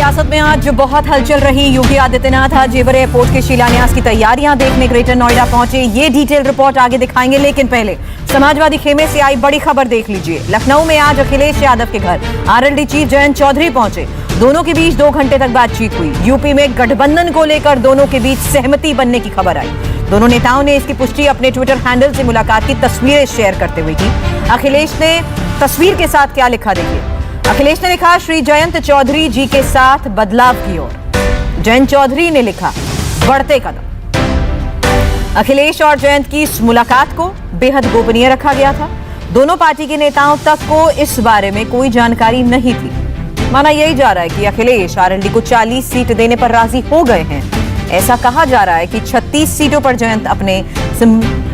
सियासत में आज बहुत हलचल रही। योगी आदित्यनाथ आज जेवर एयरपोर्ट के शिलान्यास की तैयारियां देखने ग्रेटर नोएडा पहुंचे। ये डिटेल रिपोर्ट आगे दिखाएंगे, लेकिन पहले समाजवादी खेमे से आई बड़ी खबर देख लीजिए। लखनऊ में आज अखिलेश यादव के घर आरएलडी चीफ जयंत चौधरी पहुंचे। दोनों के बीच 2 घंटे तक बातचीत हुई। यूपी में गठबंधन को लेकर दोनों के बीच सहमति बनने की खबर आई। दोनों नेताओं ने इसकी पुष्टि अपने ट्विटर हैंडल से मुलाकात की तस्वीरें शेयर करते हुए की। अखिलेश ने तस्वीर के साथ क्या लिखा, देखिए। अखिलेश ने लिखा, श्री जयंत चौधरी जी के साथ बदलाव की ओर। जयंत चौधरी ने लिखा, बढ़ते कदम। अखिलेश और जयंत की इस मुलाकात को बेहद गोपनीय रखा गया था। दोनों पार्टी के नेताओं तक को इस बारे में कोई जानकारी नहीं थी। माना यही जा रहा है कि अखिलेश आरएलडी को 40 सीट देने पर राजी हो गए हैं। ऐसा कहा जा रहा है कि 36 सीटों पर जयंत अपने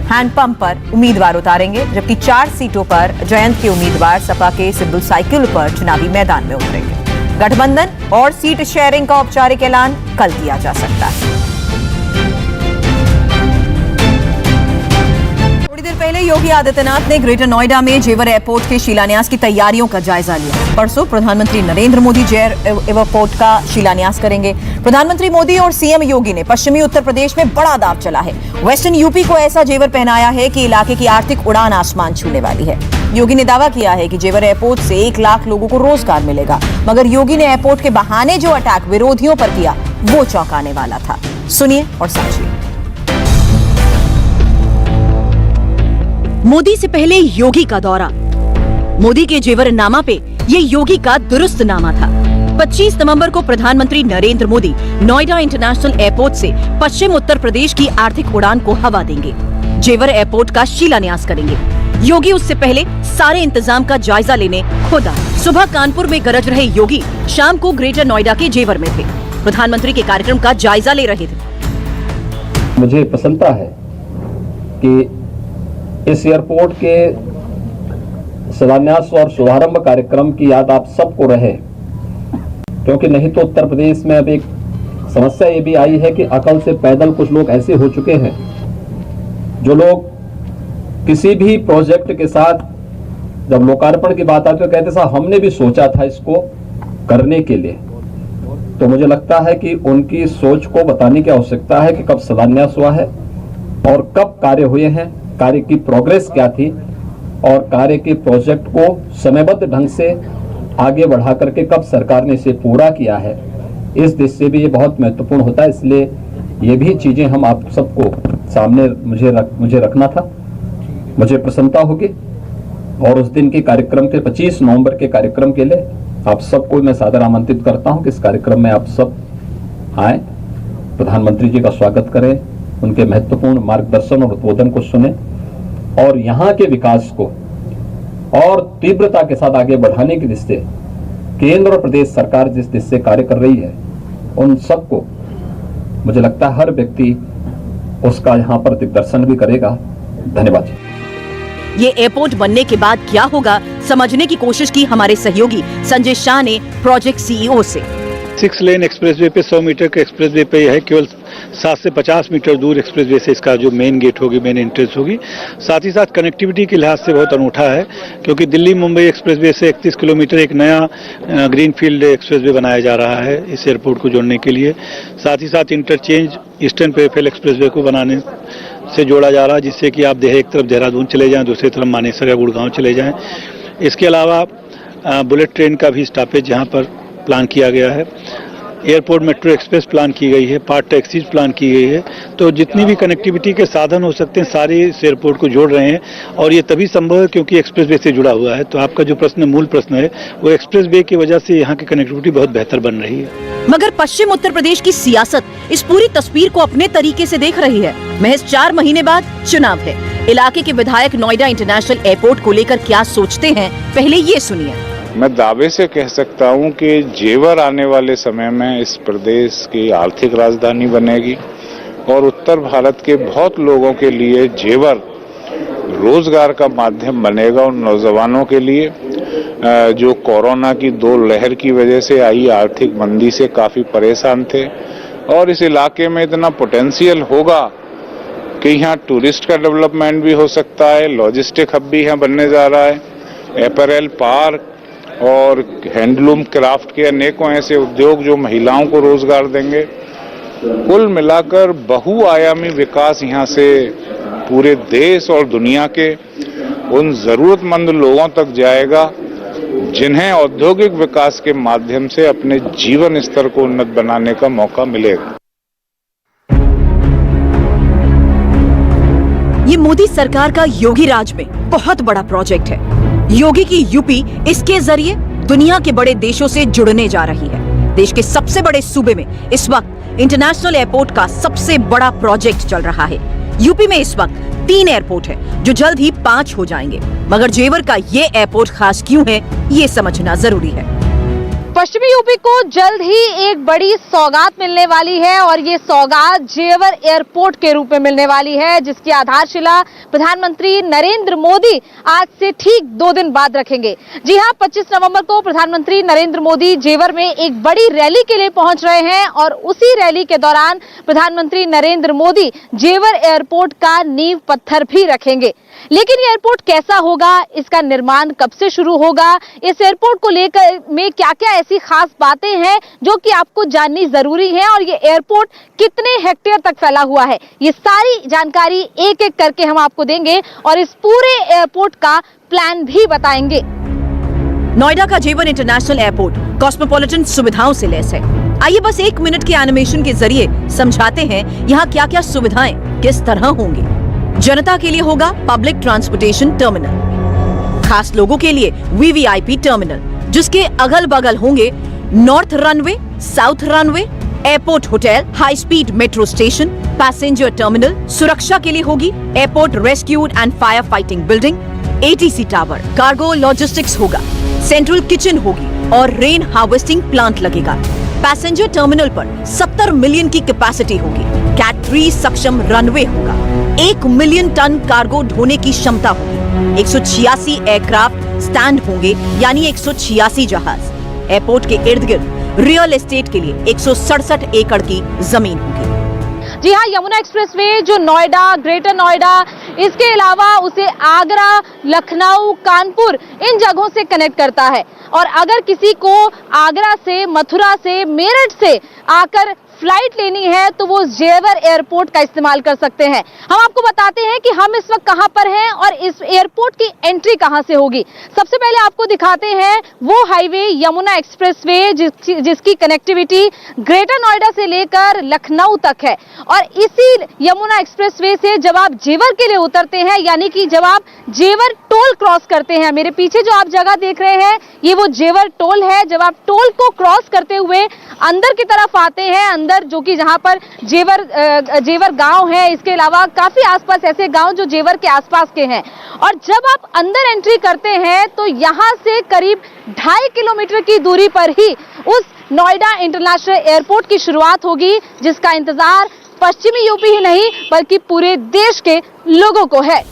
हैंडपंप पर उम्मीदवार उतारेंगे, जबकि 4 सीटों पर जयंत के उम्मीदवार सपा के सिंबल साइकिल पर चुनावी मैदान में उतरेंगे। गठबंधन और सीट शेयरिंग का औपचारिक ऐलान कल किया जा सकता है। थोड़ी देर पहले योगी आदित्यनाथ ने ग्रेटर नोएडा में जेवर एयरपोर्ट के शिलान्यास की तैयारियों का जायजा लिया। परसों प्रधानमंत्री नरेंद्र मोदी जेवर एयरपोर्ट का शिलान्यास करेंगे। प्रधानमंत्री मोदी और सीएम योगी ने पश्चिमी उत्तर प्रदेश में बड़ा दांव चला है। वेस्टर्न यूपी को ऐसा जेवर पहनाया है कि इलाके की आर्थिक उड़ान आसमान छूने वाली है। योगी ने दावा किया है कि जेवर एयरपोर्ट से 1 लाख लोगों को रोजगार मिलेगा, मगर योगी ने एयरपोर्ट के बहाने जो अटैक विरोधियों पर किया वो चौंकाने वाला था। सुनिए और समझिए। मोदी से पहले योगी का दौरा। मोदी के जेवरनामा पे ये योगी का दुरुस्त नामा था। 25 नवंबर को प्रधानमंत्री नरेंद्र मोदी नोएडा इंटरनेशनल एयरपोर्ट से पश्चिम उत्तर प्रदेश की आर्थिक उड़ान को हवा देंगे। जेवर एयरपोर्ट का शिलान्यास करेंगे। योगी उससे पहले सारे इंतजाम का जायजा लेने खुद आए। सुबह कानपुर में गरज रहे योगी शाम को ग्रेटर नोएडा के जेवर में थे। प्रधानमंत्री के कार्यक्रम का जायजा ले रहे थे। मुझे प्रसन्नता है कि इस एयरपोर्ट के शिलान्यास और शुभारंभ कार्यक्रम की याद आप सबको रहे, क्योंकि नहीं तो उत्तर प्रदेश में अब एक समस्या ये भी आई है कि अकल से पैदल कुछ लोग ऐसे हो चुके हैं जो लोग किसी भी प्रोजेक्ट के साथ जब लोकार्पण की बात आती है तो कहते साहब हमने भी सोचा था इसको करने के लिए। तो मुझे लगता है कि उनकी सोच को बताने की आवश्यकता है कि कब शिलान्यास हुआ है और कब कार्य हुए हैं, कार्य की प्रोग्रेस क्या थी और कार्य के प्रोजेक्ट को समयबद्ध ढंग से आगे बढ़ा करके कब सरकार ने इसे पूरा किया है। इस दृष्टि से भी ये बहुत महत्वपूर्ण होता है, इसलिए ये भी चीजें हम आप सबको सामने मुझे रखना था। मुझे प्रसन्नता होगी और उस दिन के कार्यक्रम के 25 नवंबर के कार्यक्रम के लिए आप सबको मैं सादर आमंत्रित करता हूं कि इस कार्यक्रम में आप सब आए, प्रधानमंत्री जी का स्वागत करें, उनके महत्वपूर्ण मार्गदर्शन और उद्बोधन को सुने और यहाँ के विकास को और तीव्रता के साथ आगे बढ़ाने की दृष्टि से केंद्र और प्रदेश सरकार जिस दृष्टि से कार्य कर रही है उन सबको मुझे लगता है हर व्यक्ति उसका यहाँ पर दिग्दर्शन भी करेगा। धन्यवाद। ये एयरपोर्ट बनने के बाद क्या होगा समझने की कोशिश की हमारे सहयोगी संजय शाह ने प्रोजेक्ट सीईओ से। 6 लेन एक्सप्रेसवे पे 100 मीटर के एक्सप्रेसवे पे यह है, केवल 7 से 50 मीटर दूर एक्सप्रेसवे से इसका जो मेन गेट होगी, मेन एंट्रेंस होगी। साथ ही साथ कनेक्टिविटी के लिहाज से बहुत अनूठा है, क्योंकि दिल्ली मुंबई एक्सप्रेसवे से 31 किलोमीटर एक नया ग्रीनफील्ड एक्सप्रेसवे बनाया जा रहा है इस एयरपोर्ट को जोड़ने के लिए। साथ ही साथ इंटरचेंज ईस्टर्न पेरिफेरल एक्सप्रेसवे को बनाने से जोड़ा जा रहा है, जिससे कि आप एक तरफ देहरादून चले जाएं, दूसरी तरफ मानेसर या गुड़गांव चले जाएं। इसके अलावा बुलेट ट्रेन का भी स्टॉपेज यहाँ पर प्लान किया गया है। एयरपोर्ट मेट्रो एक्सप्रेस प्लान की गई है, पार्ट टैक्सीज प्लान की गई है। तो जितनी भी कनेक्टिविटी के साधन हो सकते हैं सारे इस एयरपोर्ट को जोड़ रहे हैं और ये तभी संभव है क्योंकि एक्सप्रेसवे से जुड़ा हुआ है। तो आपका जो प्रश्न मूल प्रश्न है वो एक्सप्रेसवे की वजह से यहाँ की कनेक्टिविटी बहुत बेहतर बन रही है। मगर पश्चिम उत्तर प्रदेश की सियासत इस पूरी तस्वीर को अपने तरीके से देख रही है। महज 4 महीने बाद चुनाव है। इलाके के विधायक नोएडा इंटरनेशनल एयरपोर्ट को लेकर क्या सोचते हैं, पहले ये सुनिए। मैं दावे से कह सकता हूं कि जेवर आने वाले समय में इस प्रदेश की आर्थिक राजधानी बनेगी और उत्तर भारत के बहुत लोगों के लिए जेवर रोजगार का माध्यम बनेगा। उन नौजवानों के लिए जो कोरोना की 2 लहर की वजह से आई आर्थिक मंदी से काफी परेशान थे और इस इलाके में इतना पोटेंशियल होगा कि यहाँ टूरिस्ट का डेवलपमेंट भी हो सकता है, लॉजिस्टिक हब भी यहाँ बनने जा रहा है, अपैरल पार्क और हैंडलूम क्राफ्ट के अनेकों ऐसे उद्योग जो महिलाओं को रोजगार देंगे। कुल मिलाकर बहुआयामी विकास यहाँ से पूरे देश और दुनिया के उन जरूरतमंद लोगों तक जाएगा जिन्हें औद्योगिक विकास के माध्यम से अपने जीवन स्तर को उन्नत बनाने का मौका मिलेगा। ये मोदी सरकार का योगी राज में बहुत बड़ा प्रोजेक्ट है। योगी की यूपी इसके जरिए दुनिया के बड़े देशों से जुड़ने जा रही है। देश के सबसे बड़े सूबे में इस वक्त इंटरनेशनल एयरपोर्ट का सबसे बड़ा प्रोजेक्ट चल रहा है। यूपी में इस वक्त 3 एयरपोर्ट है जो जल्द ही 5 हो जाएंगे। मगर जेवर का ये एयरपोर्ट खास क्यों है, ये समझना जरूरी है। पश्चिमी यूपी को जल्द ही एक बड़ी सौगात मिलने वाली है और ये सौगात जेवर एयरपोर्ट के रूप में मिलने वाली है, जिसकी आधारशिला प्रधानमंत्री नरेंद्र मोदी आज से ठीक 2 दिन बाद रखेंगे। जी हां, 25 नवंबर को प्रधानमंत्री नरेंद्र मोदी जेवर में एक बड़ी रैली के लिए पहुंच रहे हैं और उसी रैली के दौरान प्रधानमंत्री नरेंद्र मोदी जेवर एयरपोर्ट का नींव पत्थर भी रखेंगे। लेकिन ये एयरपोर्ट कैसा होगा, इसका निर्माण कब से शुरू होगा, इस एयरपोर्ट को लेकर में क्या क्या ऐसी खास बातें हैं जो कि आपको जाननी जरूरी है और ये एयरपोर्ट कितने हेक्टेयर तक फैला हुआ है, ये सारी जानकारी एक एक करके हम आपको देंगे और इस पूरे एयरपोर्ट का प्लान भी बताएंगे। नोएडा का जेवर इंटरनेशनल एयरपोर्ट कॉस्मोपॉलिटन सुविधाओं से लैस है। आइए बस 1 मिनट के एनिमेशन के जरिए समझाते हैं यहाँ क्या क्या सुविधाएं किस तरह होंगी। जनता के लिए होगा पब्लिक ट्रांसपोर्टेशन टर्मिनल, खास लोगों के लिए वीवीआईपी टर्मिनल, जिसके अगल बगल होंगे north runway, south runway, airport hotel, high speed metro station, passenger terminal. सुरक्षा के लिए होगी airport rescue and fire fighting building, ATC tower, cargo logistics होगा, सेंट्रल किचन होगी और रेन हार्वेस्टिंग प्लांट लगेगा। पैसेंजर टर्मिनल पर 70 मिलियन की कैपेसिटी होगी। कैट 3 सक्षम रनवे होगा। 1 मिलियन टन कार्गो ढोने की क्षमता होगी। 186 एयरक्राफ्ट स्टैंड होंगे, यानी 186 जहाज। एयरपोर्ट के इर्द गिर्द रियल एस्टेट के लिए 167 एकड़ की जमीन होगी। जी हाँ, यमुना एक्सप्रेसवे जो नोएडा, ग्रेटर नोएडा, इसके अलावा उसे आगरा, लखनऊ, कानपुर इन जगहों से कनेक्ट करता है। और अगर किसी को आगरा से, मथुरा से, मेरठ से आकर फ्लाइट लेनी है तो वो जेवर एयरपोर्ट का इस्तेमाल कर सकते हैं। हम आपको बताते हैं कि हम इस वक्त कहां पर हैं और इस एयरपोर्ट की एंट्री कहां से होगी। सबसे पहले आपको दिखाते हैं वो हाईवे यमुना एक्सप्रेसवे जिसकी कनेक्टिविटी ग्रेटर नोएडा से लेकर लखनऊ तक है। और इसी यमुना एक्सप्रेसवे से जब आप जेवर के लिए उतरते हैं, यानी कि जब आप जेवर टोल क्रॉस करते हैं, मेरे पीछे जो आप जगह देख रहे हैं ये वो जेवर टोल है। जब आप टोल को क्रॉस करते हुए अंदर की तरफ आते हैं, अंदर जो कि जहां पर जेवर गांव है, इसके अलावा काफी आसपास ऐसे गांव जो जेवर के आसपास के हैं, और जब आप अंदर एंट्री करते हैं तो यहां से करीब 2.5 किलोमीटर की दूरी पर ही उस नोएडा इंटरनेशनल एयरपोर्ट की शुरुआत होगी, जिसका इंतजार पश्चिमी यूपी ही नहीं बल्कि पूरे देश के लोगों को है।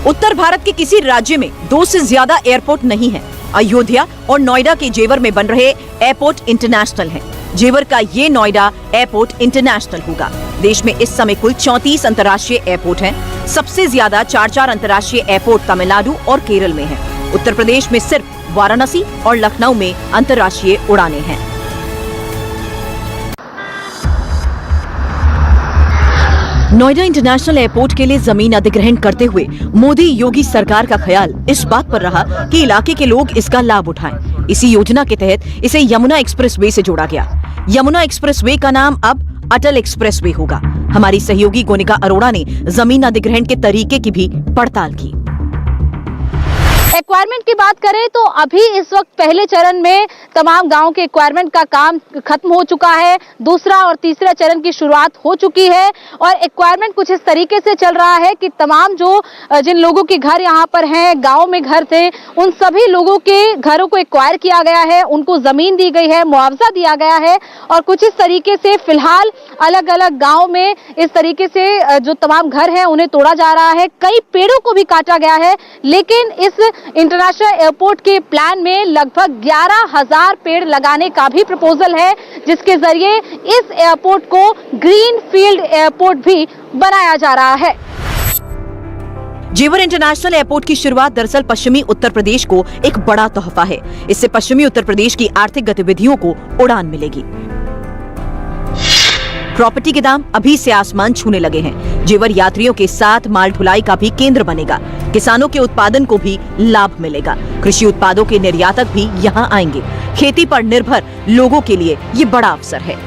उत्तर भारत के किसी राज्य में 2 से ज्यादा एयरपोर्ट नहीं है। अयोध्या और नोएडा के जेवर में बन रहे एयरपोर्ट इंटरनेशनल हैं। जेवर का ये नोएडा एयरपोर्ट इंटरनेशनल होगा। देश में इस समय कुल 34 अंतर्राष्ट्रीय एयरपोर्ट हैं। सबसे ज्यादा 4 अंतर्राष्ट्रीय एयरपोर्ट तमिलनाडु और केरल में हैं। उत्तर प्रदेश में सिर्फ वाराणसी और लखनऊ में अंतर्राष्ट्रीय उड़ानें हैं। नोएडा इंटरनेशनल एयरपोर्ट के लिए जमीन अधिग्रहण करते हुए मोदी योगी सरकार का ख्याल इस बात पर रहा कि इलाके के लोग इसका लाभ उठाएं। इसी योजना के तहत इसे यमुना एक्सप्रेसवे से जोड़ा गया। यमुना एक्सप्रेसवे का नाम अब अटल एक्सप्रेसवे होगा। हमारी सहयोगी गोनिका अरोड़ा ने जमीन अधिग्रहण के तरीके की भी पड़ताल की। एक्वायरमेंट की बात करें तो अभी इस वक्त पहले चरण में तमाम गांवों के एक्वायरमेंट का काम खत्म हो चुका है। दूसरा और तीसरा चरण की शुरुआत हो चुकी है और एक्वायरमेंट कुछ इस तरीके से चल रहा है कि तमाम जिन लोगों के घर यहाँ पर हैं, गांव में घर थे, उन सभी लोगों के घरों को एक्वायर किया गया है, उनको जमीन दी गई है, मुआवजा दिया गया है। और कुछ इस तरीके से फिलहाल अलग अलग गाँव में इस तरीके से जो तमाम घर हैं उन्हें तोड़ा जा रहा है। कई पेड़ों को भी काटा गया है। लेकिन इस इंटरनेशनल एयरपोर्ट के प्लान में लगभग 11,000 पेड़ लगाने का भी प्रपोजल है, जिसके जरिए इस एयरपोर्ट को ग्रीन फील्ड एयरपोर्ट भी बनाया जा रहा है। जेवर इंटरनेशनल एयरपोर्ट की शुरुआत दरअसल पश्चिमी उत्तर प्रदेश को एक बड़ा तोहफा है। इससे पश्चिमी उत्तर प्रदेश की आर्थिक गतिविधियों को उड़ान मिलेगी। प्रॉपर्टी के दाम अभी से आसमान छूने लगे हैं। जेवर यात्रियों के साथ माल ढुलाई का भी केंद्र बनेगा। किसानों के उत्पादन को भी लाभ मिलेगा। कृषि उत्पादों के निर्यातक भी यहाँ आएंगे। खेती पर निर्भर लोगों के लिए ये बड़ा अवसर है।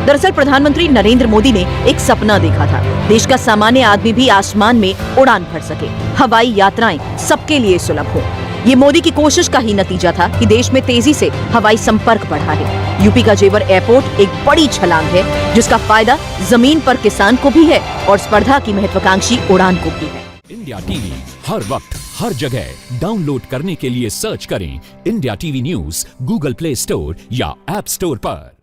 दरअसल प्रधानमंत्री नरेंद्र मोदी ने एक सपना देखा था, देश का सामान्य आदमी भी आसमान में उड़ान भर सके, हवाई यात्राएं सबके लिए सुलभ हो। ये मोदी की कोशिश का ही नतीजा था कि देश में तेजी से हवाई संपर्क बढ़ा है। यूपी का जेवर एयरपोर्ट एक बड़ी छलांग है, जिसका फायदा जमीन पर किसान को भी है और स्पर्धा की महत्वाकांक्षी उड़ान को भी है। इंडिया टीवी हर वक्त हर जगह डाउनलोड करने के लिए सर्च करें India TV news Google play store या ऐप स्टोर पर।